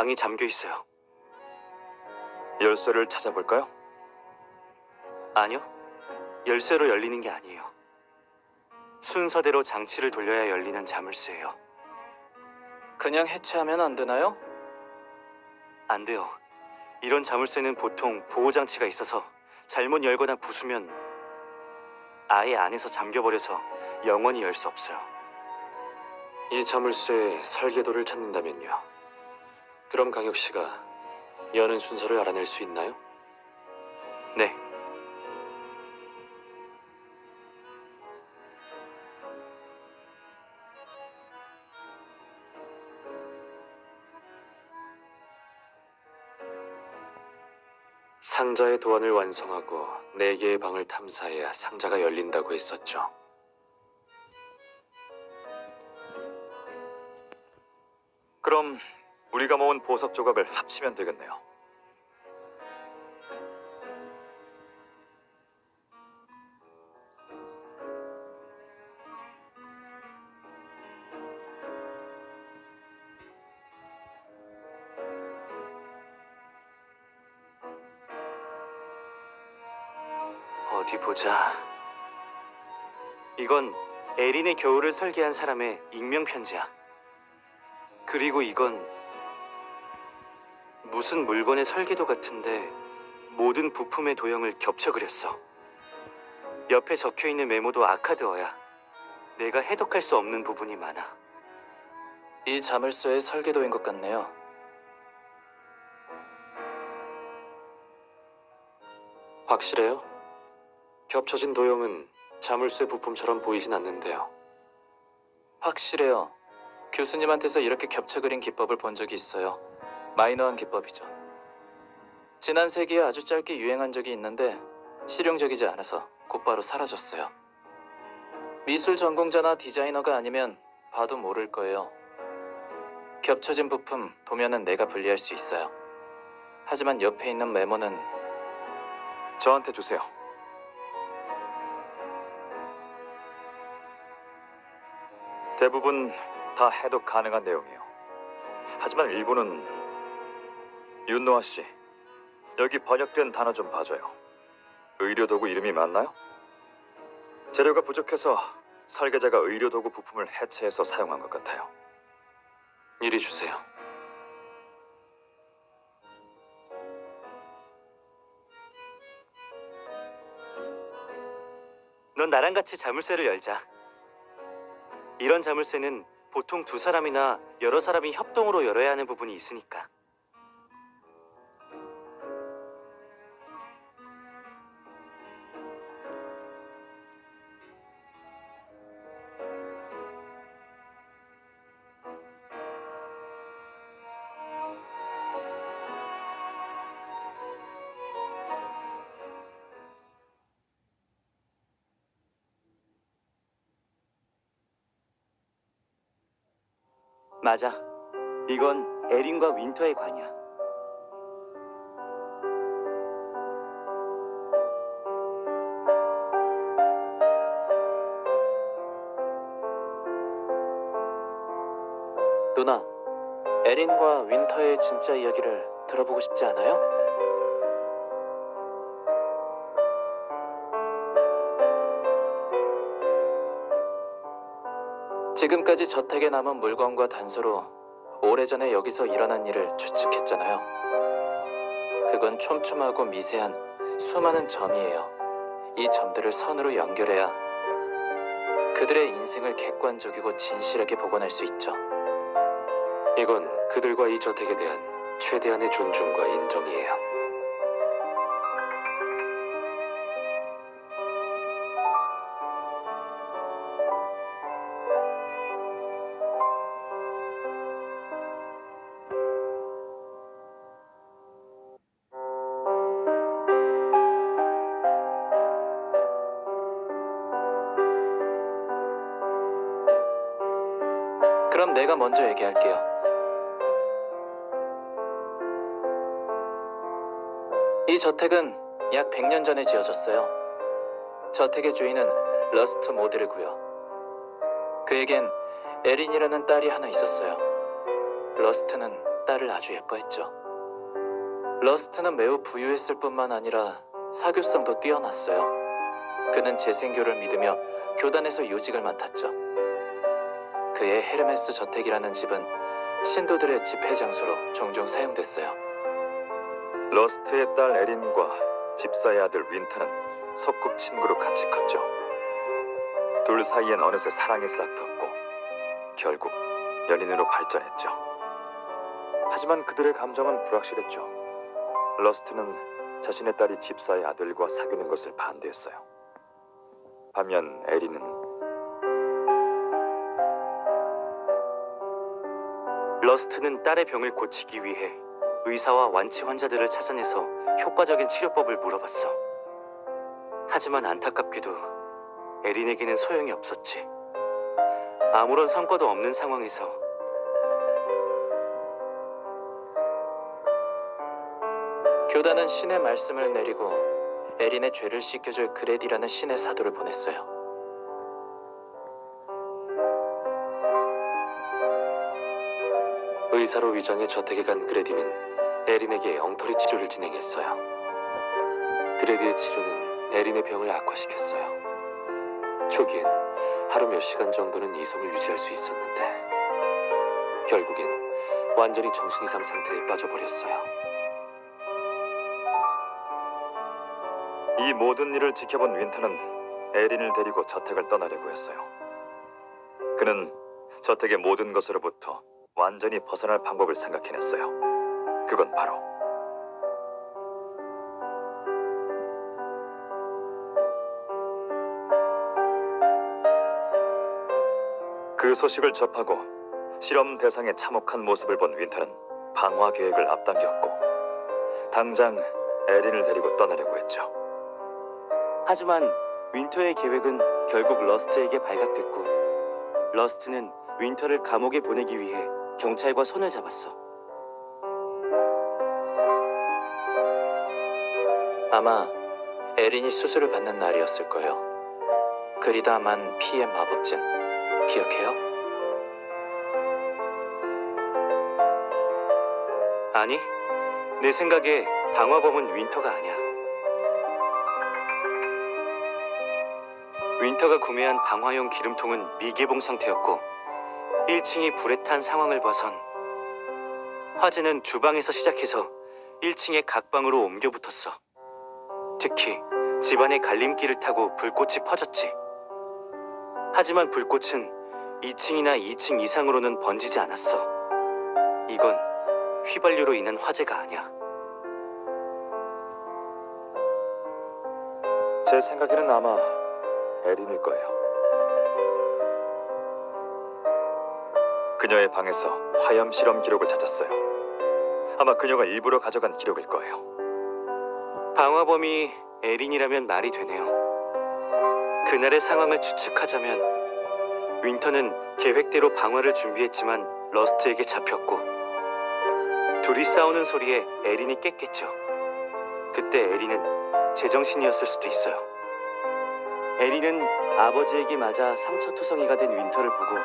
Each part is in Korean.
방이 잠겨 있어요. 열쇠를 찾아볼까요? 아니요, 열쇠로 열리는 게 아니에요. 순서대로 장치를 돌려야 열리는 자물쇠예요. 그냥 해체하면 안 되나요? 안 돼요. 이런 자물쇠는 보통 보호장치가 있어서 잘못 열거나 부수면 아예 안에서 잠겨버려서 영원히 열 수 없어요. 이 자물쇠의 설계도를 찾는다면요. 그럼 강혁 씨가 여는 순서를 알아낼 수 있나요? 네. 상자의 도안을 완성하고 4개의 방을 탐사해야 상자가 열린다고 했었죠. 그럼 우리가 모은 보석 조각을 합치면 되겠네요. 어디 보자. 이건 에린의 겨울을 설계한 사람의 익명 편지야. 그리고 이건 무슨 물건의 설계도 같은데 모든 부품의 도형을 겹쳐 그렸어. 옆에 적혀있는 메모도 아카드어야. 내가 해독할 수 없는 부분이 많아. 이 자물쇠의 설계도인 것 같네요. 확실해요? 겹쳐진 도형은 자물쇠 부품처럼 보이진 않는데요. 확실해요. 교수님한테서 이렇게 겹쳐 그린 기법을 본 적이 있어요. 마이너한 기법이죠. 지난 세기에 아주 짧게 유행한 적이 있는데 실용적이지 않아서 곧바로 사라졌어요. 미술 전공자나 디자이너가 아니면 봐도 모를 거예요. 겹쳐진 부품 도면은 내가 분리할 수 있어요. 하지만 옆에 있는 메모는 저한테 주세요. 대부분 다 해독 가능한 내용이에요. 하지만 일부는 윤노아 씨, 여기 번역된 단어 좀 봐줘요. 의료도구 이름이 맞나요? 재료가 부족해서 설계자가 의료도구 부품을 해체해서 사용한 것 같아요. 이리 주세요. 넌 나랑 같이 자물쇠를 열자. 이런 자물쇠는 보통 두 사람이나 여러 사람이 협동으로 열어야 하는 부분이 있으니까. 맞아. 이건 에린과 윈터의 관이야. 누나, 에린과 윈터의 진짜 이야기를 들어보고 싶지 않아요? 지금까지 저택에 남은 물건과 단서로 오래전에 여기서 일어난 일을 추측했잖아요. 그건 촘촘하고 미세한 수많은 점이에요. 이 점들을 선으로 연결해야 그들의 인생을 객관적이고 진실하게 복원할 수 있죠. 이건 그들과 이 저택에 대한 최대한의 존중과 인정이에요. 그럼 내가 먼저 얘기할게요. 이 저택은 약 100년 전에 지어졌어요. 저택의 주인은 러스트 모드르고요. 그에겐 에린이라는 딸이 하나 있었어요. 러스트는 딸을 아주 예뻐했죠. 러스트는 매우 부유했을 뿐만 아니라 사교성도 뛰어났어요. 그는 재생교를 믿으며 교단에서 요직을 맡았죠. 그의 헤르메스 저택이라는 집은 신도들의 집회 장소로 종종 사용됐어요. 러스트의 딸 에린과 집사의 아들 윈터는 소꿉친구로 같이 컸죠. 둘 사이엔 어느새 사랑이 싹텄고 결국 연인으로 발전했죠. 하지만 그들의 감정은 불확실했죠. 러스트는 자신의 딸이 집사의 아들과 사귀는 것을 반대했어요. 반면 에린은 러스트는 딸의 병을 고치기 위해 의사와 완치 환자들을 찾아내서 효과적인 치료법을 물어봤어. 하지만 안타깝게도 에린에게는 소용이 없었지. 아무런 성과도 없는 상황에서 교단은 신의 말씀을 내리고 에린의 죄를 씻겨줄 그레디라는 신의 사도를 보냈어요. 의사로 위장해 저택에 간 그레디는 에린에게 엉터리 치료를 진행했어요. 그레디의 치료는 에린의 병을 악화시켰어요. 초기엔 하루 몇 시간 정도는 이성을 유지할 수 있었는데 결국엔 완전히 정신 이상 상태에 빠져버렸어요. 이 모든 일을 지켜본 윈터는 에린을 데리고 저택을 떠나려고 했어요. 그는 저택의 모든 것으로부터 완전히 벗어날 방법을 생각해냈어요. 그건 바로 그 소식을 접하고 실험 대상의 참혹한 모습을 본 윈터는 방화 계획을 앞당겼고 당장 에린을 데리고 떠나려고 했죠. 하지만 윈터의 계획은 결국 러스트에게 발각됐고 러스트는 윈터를 감옥에 보내기 위해 경찰과 손을 잡았어. 아마 에린이 수술을 받는 날이었을 거예요. 그리다만 피의 마법진 기억해요? 아니, 내 생각에 방화범은 윈터가 아니야. 윈터가 구매한 방화용 기름통은 미개봉 상태였고 1층이 불에 탄 상황을 봐선 화재는 주방에서 시작해서 1층의 각 방으로 옮겨 붙었어. 특히 집안의 갈림길을 타고 불꽃이 퍼졌지. 하지만 불꽃은 2층이나 2층 이상으로는 번지지 않았어. 이건 휘발유로 인한 화재가 아니야. 제 생각에는 아마 에린일 거예요. 그녀의 방에서 화염 실험 기록을 찾았어요. 아마 그녀가 일부러 가져간 기록일 거예요. 방화범이 에린이라면 말이 되네요. 그날의 상황을 추측하자면 윈터는 계획대로 방화를 준비했지만 러스트에게 잡혔고 둘이 싸우는 소리에 에린이 깼겠죠. 그때 에린은 제정신이었을 수도 있어요. 에린은 아버지에게 맞아 상처투성이가 된 윈터를 보고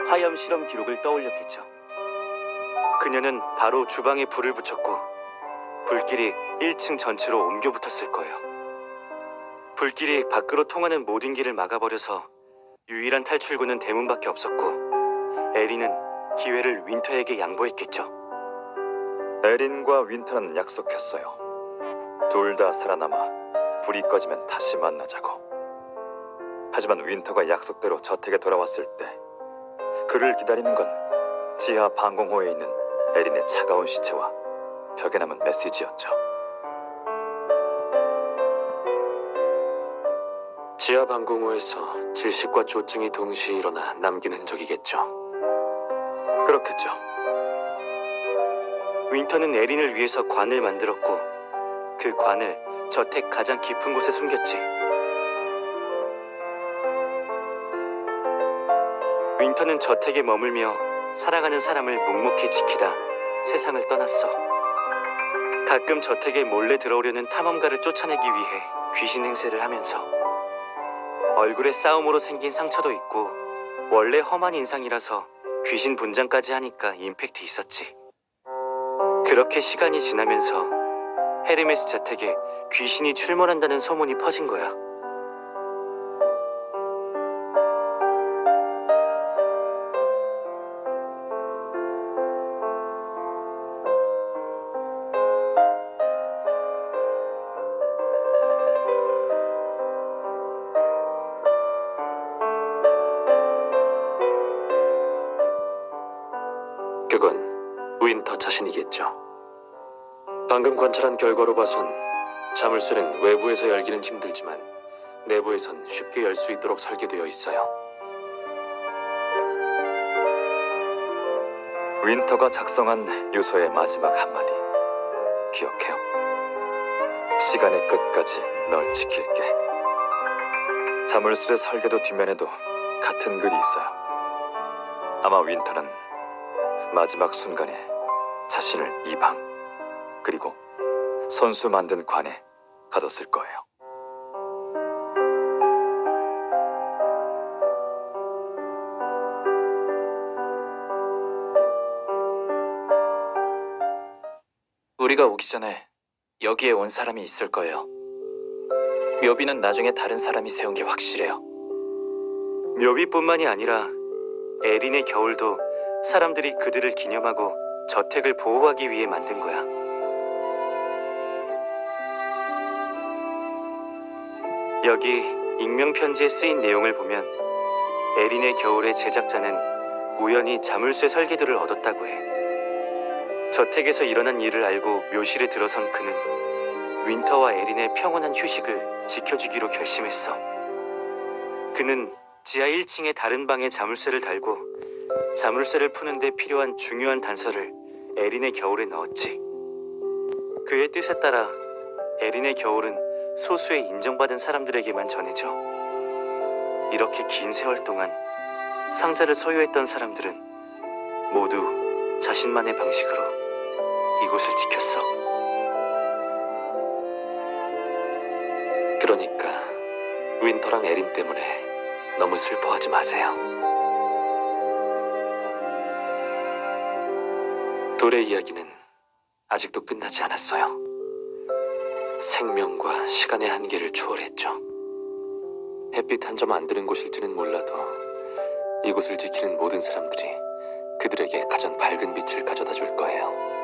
화염 실험 기록을 떠올렸겠죠. 그녀는 바로 주방에 불을 붙였고 불길이 1층 전체로 옮겨 붙었을 거예요. 불길이 밖으로 통하는 모든 길을 막아버려서 유일한 탈출구는 대문밖에 없었고 에린은 기회를 윈터에게 양보했겠죠. 에린과 윈터는 약속했어요. 둘 다 살아남아 불이 꺼지면 다시 만나자고. 하지만 윈터가 약속대로 저택에 돌아왔을 때 그를 기다리는 건 지하 방공호에 있는 에린의 차가운 시체와 벽에 남은 메시지였죠. 지하 방공호에서 질식과 조증이 동시에 일어나 남긴 흔적이겠죠. 그렇겠죠. 윈터는 에린을 위해서 관을 만들었고 그 관을 저택 가장 깊은 곳에 숨겼지. 윈터는 저택에 머물며 사랑하는 사람을 묵묵히 지키다 세상을 떠났어. 가끔 저택에 몰래 들어오려는 탐험가를 쫓아내기 위해 귀신 행세를 하면서 얼굴에 싸움으로 생긴 상처도 있고 원래 험한 인상이라서 귀신 분장까지 하니까 임팩트 있었지. 그렇게 시간이 지나면서 헤르메스 자택에 귀신이 출몰한다는 소문이 퍼진 거야. 그건 윈터 자신이겠죠. 방금 관찰한 결과로 봐선 자물쇠는 외부에서 열기는 힘들지만 내부에선 쉽게 열 수 있도록 설계되어 있어요. 윈터가 작성한 유서의 마지막 한마디 기억해요. 시간의 끝까지 널 지킬게. 자물쇠 설계도 뒷면에도 같은 글이 있어요. 아마 윈터는 마지막 순간에 자신을 이 방 그리고 선수 만든 관에 가뒀을 거예요. 우리가 오기 전에 여기에 온 사람이 있을 거예요. 묘비는 나중에 다른 사람이 세운 게 확실해요. 묘비뿐만이 아니라 에린의 겨울도 사람들이 그들을 기념하고 저택을 보호하기 위해 만든 거야. 여기 익명 편지에 쓰인 내용을 보면 에린의 겨울의 제작자는 우연히 자물쇠 설계도를 얻었다고 해. 저택에서 일어난 일을 알고 묘실에 들어선 그는 윈터와 에린의 평온한 휴식을 지켜주기로 결심했어. 그는 지하 1층의 다른 방에 자물쇠를 달고 자물쇠를 푸는 데 필요한 중요한 단서를 에린의 겨울에 넣었지. 그의 뜻에 따라 에린의 겨울은 소수의 인정받은 사람들에게만 전해져. 이렇게 긴 세월 동안 상자를 소유했던 사람들은 모두 자신만의 방식으로 이곳을 지켰어. 그러니까 윈터랑 에린 때문에 너무 슬퍼하지 마세요. 둘의 이야기는 아직도 끝나지 않았어요. 생명과 시간의 한계를 초월했죠. 햇빛 한 점 안 드는 곳일지는 몰라도 이곳을 지키는 모든 사람들이 그들에게 가장 밝은 빛을 가져다 줄 거예요.